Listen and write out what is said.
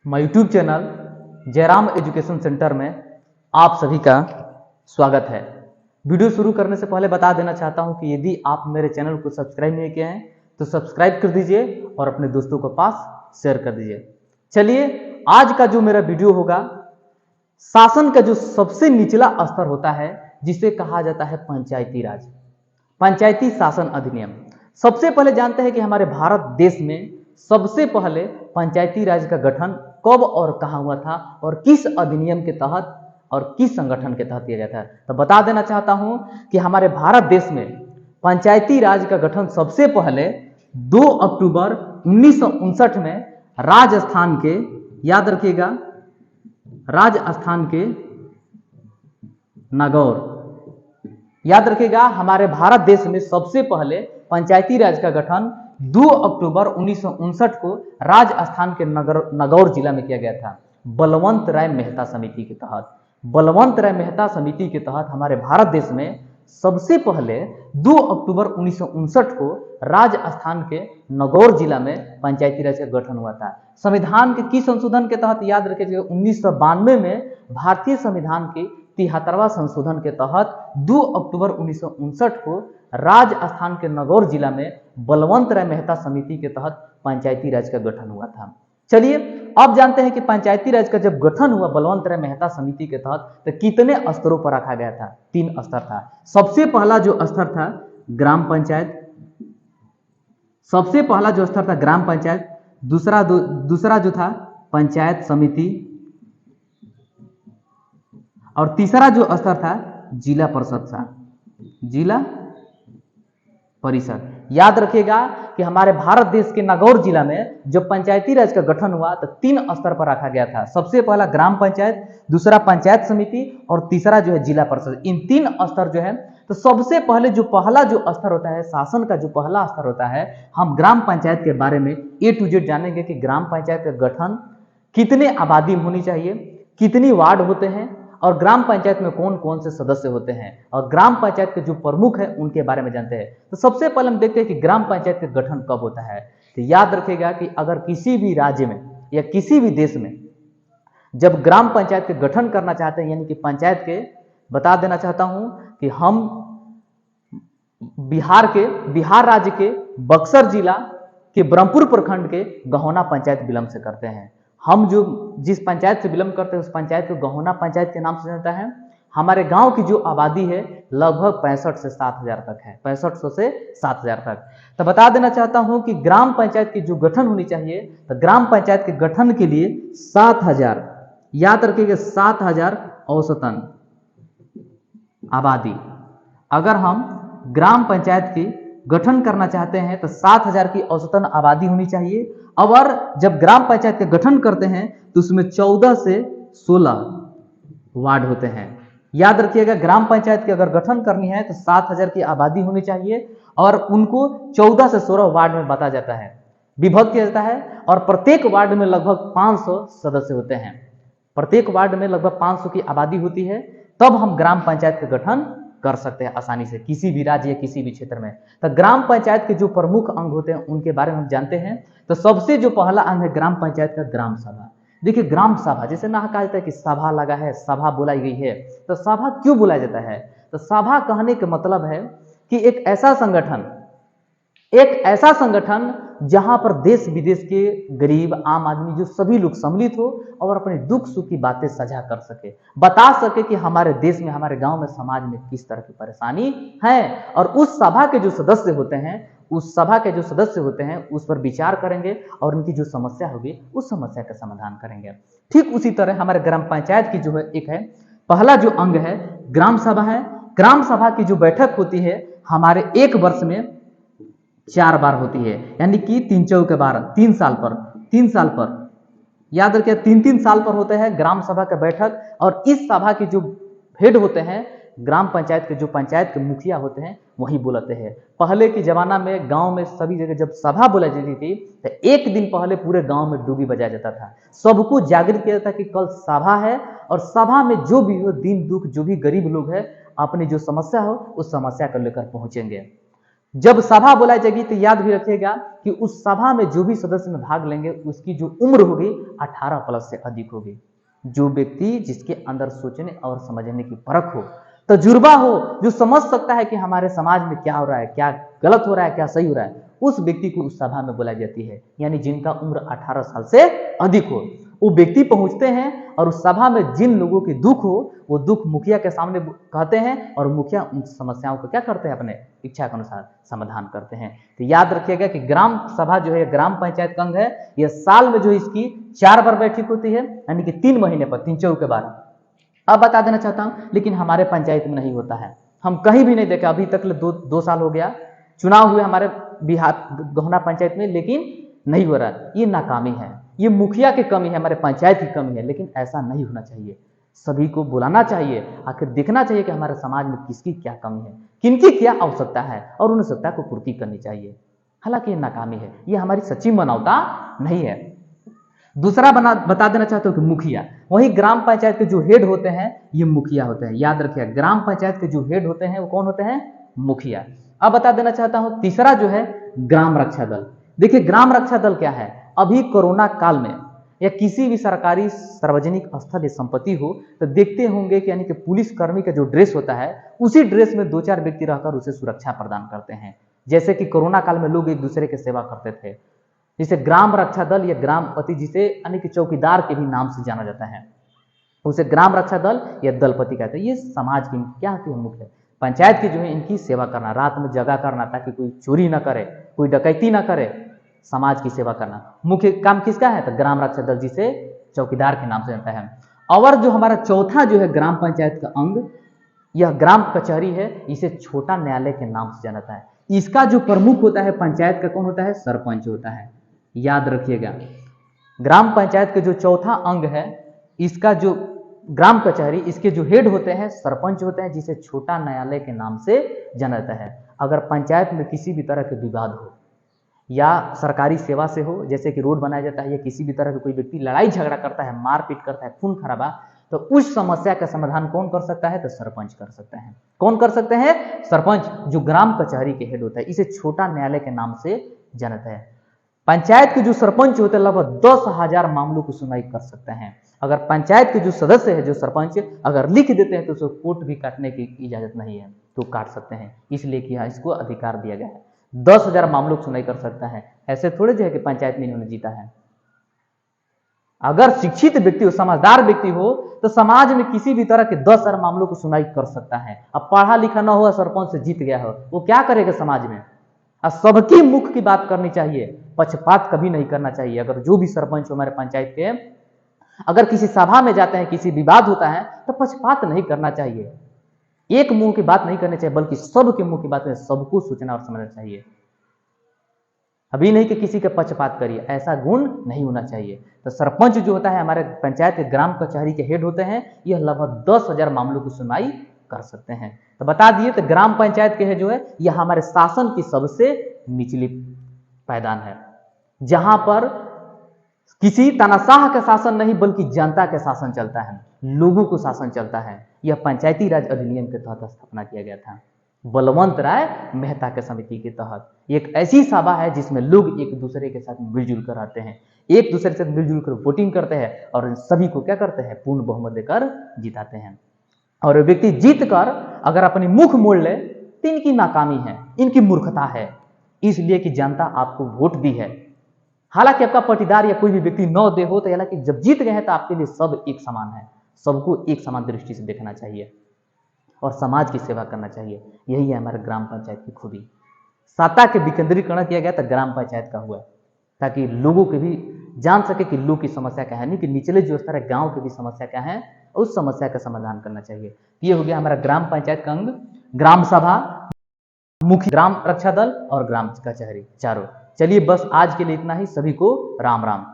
मैं YouTube channel Jairam education centre में आप सभी का स्वागत है। वीडियो शुरू करने से पहले बता देना चाहता हूं कि यदि आप मेरे चैनल को सब्सक्राइब नहीं किए हैं तो सब्सक्राइब कर दीजिए और अपने दोस्तों के पास शेयर कर दीजिए। चलिए, आज का जो मेरा वीडियो होगा, शासन का जो सबसे निचला स्तर होता है जिसे कहा जाता है पंचायती राज, पंचायती शासन अधिनियम। सबसे पहले जानते हैं कि हमारे भारत देश में सबसे पहले पंचायती राज का गठन कब और कहां हुआ था और किस अधिनियम के तहत और किस संगठन के तहत किया गया था। तो बता देना चाहता हूं कि हमारे भारत देश में पंचायती राज का गठन सबसे पहले 2 अक्टूबर 1959 में राजस्थान के, याद रखिएगा, राजस्थान के नागौर, याद रखिएगा, हमारे भारत देश में सबसे पहले पंचायती राज का गठन 2 अक्टूबर 1959 को राजस्थान के नागौर जिला में किया गया था। बलवंत राय मेहता समिति के तहत, बलवंत राय मेहता समिति के तहत हमारे भारत देश में सबसे पहले 2 अक्टूबर 1959 को राजस्थान के नागौर जिला में पंचायती राज का गठन हुआ था। संविधान के किस संशोधन के तहत, याद रखिएगा, 1992 में भारतीय संविधान के 73वां संशोधन के तहत 2 अक्टूबर 1959 को राजस्थान के नागौर जिला में बलवंत राय मेहता समिति के तहत पंचायती राज का गठन हुआ था। चलिए, अब जानते हैं कि पंचायती राज का जब गठन हुआ बलवंत राय मेहता समिति के तहत तो कितने स्तरों पर रखा गया था। 3 स्तर था। सबसे पहला जो स्तर था ग्राम पंचायत, सबसे पहला जो स्तर था ग्राम पंचायत, दूसरा जो था पंचायत समिति, और तीसरा जो स्तर था जिला परिषद था, जिला परिषद। याद रखिएगा कि हमारे भारत देश के नागौर जिला में जब पंचायती राज का गठन हुआ तो 3 स्तर पर रखा गया था। सबसे पहला ग्राम पंचायत, दूसरा पंचायत समिति और तीसरा जो है जिला परिषद। इन 3 स्तर जो है, तो सबसे पहले जो पहला जो स्तर होता है, शासन का जो पहला स्तर होता है, हम ग्राम पंचायत के बारे में A to Z जानेंगे कि ग्राम पंचायत का गठन कितने आबादी में होनी चाहिए, कितनी वार्ड होते हैं और ग्राम पंचायत में कौन कौन से सदस्य होते हैं और ग्राम पंचायत के जो प्रमुख हैं उनके बारे में जानते हैं। तो सबसे पहले हम देखते हैं कि ग्राम पंचायत का गठन कब होता है। तो याद रखिएगा कि अगर किसी भी राज्य में या किसी भी देश में जब ग्राम पंचायत के गठन करना चाहते हैं, यानी कि पंचायत के, बता देना चाहता हूं कि हम बिहार राज्य के बक्सर जिला के ब्रह्मपुर प्रखंड के गहौना पंचायत बिलम से करते हैं। हम जो जिस पंचायत से बिलोंग करते हैं उस पंचायत को गहौना पंचायत के नाम से जानता है। हमारे गांव की जो आबादी है लगभग 65 से 7,000 तक है, 6500 से 7,000 तक। तो बता देना चाहता हूं कि ग्राम पंचायत की जो गठन होनी चाहिए, तो ग्राम पंचायत के गठन के लिए 7,000, याद रखिएगा, 7,000 औसतन आबादी। अगर हम ग्राम पंचायत की गठन करना चाहते हैं तो 7,000 की औसतन आबादी होनी चाहिए। और जब ग्राम पंचायत का गठन करते हैं तो उसमें 14 से 16 वार्ड होते हैं। याद रखिएगा, ग्राम पंचायत की अगर गठन करनी है तो 7,000 की आबादी होनी चाहिए और उनको 14 से 16 वार्ड में बांटा जाता है, विभक्त किया जाता है, और प्रत्येक वार्ड में लगभग 500 सदस्य होते हैं। प्रत्येक वार्ड में लगभग 500 की आबादी होती है, तब हम ग्राम पंचायत का गठन कर सकते हैं आसानी से किसी भी राज्य या किसी भी क्षेत्र में। तो ग्राम पंचायत के जो प्रमुख अंग होते हैं उनके बारे में हम जानते हैं। तो सबसे जो पहला अंग है ग्राम पंचायत का ग्राम सभा। देखिए, ग्राम सभा, जैसे ना कहा जाता है कि सभा लगा है, सभा बुलाई गई है, तो सभा क्यों बुलाया जाता है? तो सभा कहने का मतलब है कि एक ऐसा संगठन जहां पर देश विदेश के गरीब आम आदमी, जो सभी लोग सम्मिलित हो और अपने दुख सुख की बातें साझा कर सके, बता सके कि हमारे देश में, हमारे गांव में, समाज में किस तरह की परेशानी है, और उस सभा के जो सदस्य होते हैं उस पर विचार करेंगे और उनकी जो समस्या होगी उस समस्या का समाधान करेंगे। ठीक उसी तरह हमारे ग्राम पंचायत की जो है एक है, पहला जो अंग है ग्राम सभा है। ग्राम सभा की जो बैठक होती है हमारे 1 वर्ष में 4 बार होती है, यानी कि 3 चौके 12, 3 साल पर, याद रखिए, 3 साल पर होते हैं ग्राम सभा का बैठक। और इस सभा के जो हेड होते हैं, ग्राम पंचायत के जो पंचायत के मुखिया होते हैं, वही बुलाते हैं। पहले के जमाना में गांव में सभी जगह जब सभा बुलाई जाती थी तो 1 दिन पहले पूरे गांव में डूबी बजाया जाता था, सबको जागृत किया जाता कि कल सभा है और सभा में जो भी हो, दिन दुख, जो भी गरीब लोग है, अपनी जो समस्या हो उस समस्या को लेकर पहुंचेंगे। जब सभा बुलाई जाएगी तो याद भी रखिएगा कि उस सभा में जो भी सदस्य में भाग लेंगे उसकी जो उम्र होगी 18 प्लस से अधिक होगी। जो व्यक्ति जिसके अंदर सोचने और समझने की परख हो, तजुर्बा हो, जो समझ सकता है कि हमारे समाज में क्या हो रहा है, क्या गलत हो रहा है, क्या सही हो रहा है, उस व्यक्ति को उस सभा में बुलाई जाती है। यानी जिनका उम्र 18 साल से अधिक हो, वो व्यक्ति पहुंचते हैं और उस सभा में जिन लोगों की दुख हो वो दुख मुखिया के सामने कहते हैं और मुखिया उन समस्याओं को क्या करते हैं, अपने इच्छा के अनुसार समाधान करते हैं। तो याद रखिएगा कि ग्राम सभा जो है ग्राम पंचायत का अंग है। यह साल में जो इसकी 4 बार बैठक होती है, यानी कि 3 महीने पर, 3 चौके बार। अब बता देना चाहता हूं, लेकिन हमारे पंचायत में नहीं होता है। हम कहीं भी नहीं देखे अभी तक। 2 साल हो गया चुनाव हुए हमारे बिहार गोहना पंचायत में, लेकिन नहीं हो रहा। ये नाकामी है, ये मुखिया की कमी है, हमारे पंचायत की कमी है। लेकिन ऐसा नहीं होना चाहिए, सभी को बुलाना चाहिए, आखिर देखना चाहिए कि हमारे समाज में किसकी क्या कमी है, किनकी क्या आवश्यकता है, और उन आवश्यकता को पूर्ति करनी चाहिए। हालांकि ये नाकामी है, ये हमारी सच्ची मानवता नहीं है। दूसरा बता देना चाहता हूं कि मुखिया, वही ग्राम पंचायत के जो हेड होते हैं ये मुखिया होते हैं। याद रखिए, ग्राम पंचायत के जो हेड होते हैं वो कौन होते हैं, मुखिया। अब बता देना चाहता हूं तीसरा जो है ग्राम रक्षा दल। देखिए ग्राम रक्षा दल क्या है, अभी कोरोना काल में या किसी भी सरकारी सार्वजनिक स्थल या संपत्ति हो तो देखते होंगे कि यानी कि पुलिस कर्मी का जो ड्रेस होता है उसी ड्रेस में 2-4 व्यक्ति रहकर उसे सुरक्षा प्रदान करते हैं। जैसे कि कोरोना काल में लोग एक दूसरे की सेवा करते थे, जिसे ग्राम रक्षा दल या ग्रामपति, जिसे यानी कि चौकीदार के भी नाम से जाना जाता है, उसे ग्राम रक्षा दल या दलपति कहते हैं। ये समाज की क्या होती है, मुख्य पंचायत की जो है इनकी सेवा करना, रात में जगा करना ताकि कोई चोरी ना करे, कोई डकैती ना करे, समाज की सेवा करना मुख्य काम किसका है, तो ग्राम रक्षा दल, जिसे चौकीदार के नाम से जानता है। और जो हमारा चौथा जो है ग्राम पंचायत का अंग, यह ग्राम कचहरी है, इसे छोटा न्यायालय के नाम से जाना जाता है। इसका जो प्रमुख होता है पंचायत का कौन होता है, सरपंच होता है। याद रखिएगा, ग्राम पंचायत के जो चौथा अंग है, इसका जो ग्राम कचहरी, इसके जो हेड होते हैं सरपंच होते हैं, जिसे छोटा न्यायालय के नाम से जाना जाता है। अगर पंचायत में किसी भी तरह के विवाद हो या सरकारी सेवा से हो, जैसे कि रोड बनाया जाता है या किसी भी तरह का कोई व्यक्ति लड़ाई झगड़ा करता है, मारपीट करता है, खून खराबा, तो उस समस्या का समाधान कौन कर सकता है, तो सरपंच कर सकता है। कौन कर सकते हैं, सरपंच, जो ग्राम कचहरी के हेड होता है। इसे छोटा न्यायालय के नाम से जाना जाता है। पंचायत के जो सरपंच होते हैं लगभग 10,000 मामलों की सुनवाई कर सकते हैं। अगर पंचायत के जो सदस्य है, जो सरपंच, अगर लिख देते हैं तो उसको कोर्ट भी काटने की इजाजत नहीं है, तो काट सकते हैं, इसलिए कि इसको अधिकार दिया गया है। 10,000 मामलों की सुनवाई कर सकता है। ऐसे थोड़े जो है कि पंचायत में इन्होंने जीता है। अगर शिक्षित व्यक्ति हो, समझदार व्यक्ति हो, तो समाज में किसी भी तरह के 10,000 मामलों की सुनवाई कर सकता है। अब पढ़ा लिखा ना हो, सरपंच से जीत गया हो, वो क्या करेगा समाज में। अब सबके मुख की बात करनी चाहिए, पक्षपात कभी नहीं करना चाहिए। अगर जो भी सरपंच हो हमारे पंचायत के, अगर किसी सभा में जाते हैं, किसी विवाद होता है, तो पक्षपात नहीं करना चाहिए, एक मुंह की बात नहीं करनी चाहिए, बल्कि सबके मुंह की बात में सबको सोचना और समझना चाहिए। अभी नहीं कि किसी के पक्षपात करिए, ऐसा गुण नहीं होना चाहिए। तो सरपंच जो होता है हमारे पंचायत के ग्राम कचहरी के हेड होते हैं, यह लगभग 10,000 मामलों की सुनवाई कर सकते हैं। तो बता दिए, तो ग्राम पंचायत के जो है यह हमारे शासन की सबसे निचली पायदान है, जहां पर किसी तानाशाह का शासन नहीं बल्कि जनता का शासन चलता है, लोगों को शासन चलता है। यह पंचायती राज अधिनियम के तहत स्थापना किया गया था, बलवंत राय मेहता के समिति के तहत। एक ऐसी सभा है जिसमें लोग एक दूसरे के साथ मिलजुल कर रहते हैं, एक दूसरे से मिलजुल कर वोटिंग करते हैं और इन सभी को क्या करते हैं, पूर्ण बहुमत देकर जिताते हैं। और व्यक्ति जीत कर अगर अपनी मुख मोड़ ले तो इनकी नाकामी है, इनकी मूर्खता है, इसलिए कि जनता आपको वोट दी है। हालांकि आपका पटीदार या कोई भी व्यक्ति न दे हो, तो हालांकि जब जीत गए हैं तो आपके लिए सब एक समान है, सबको एक समान दृष्टि से देखना चाहिए और समाज की सेवा करना चाहिए। यही है हमारे ग्राम पंचायत की खूबी। सत्ता के विकेंद्रीकरण किया गया तो ग्राम पंचायत का हुआ, ताकि लोगों के भी जान सके कि लोग की समस्या क्या है, नहीं कि निचले जो स्तर है गांव की भी समस्या क्या है, उस समस्या का समाधान करना चाहिए। ये हो गया हमारा ग्राम पंचायत का अंग, ग्राम सभा, मुखिया, ग्राम रक्षा दल और ग्राम कचहरी, चारों। चलिए बस आज के लिए इतना ही। सभी को राम राम।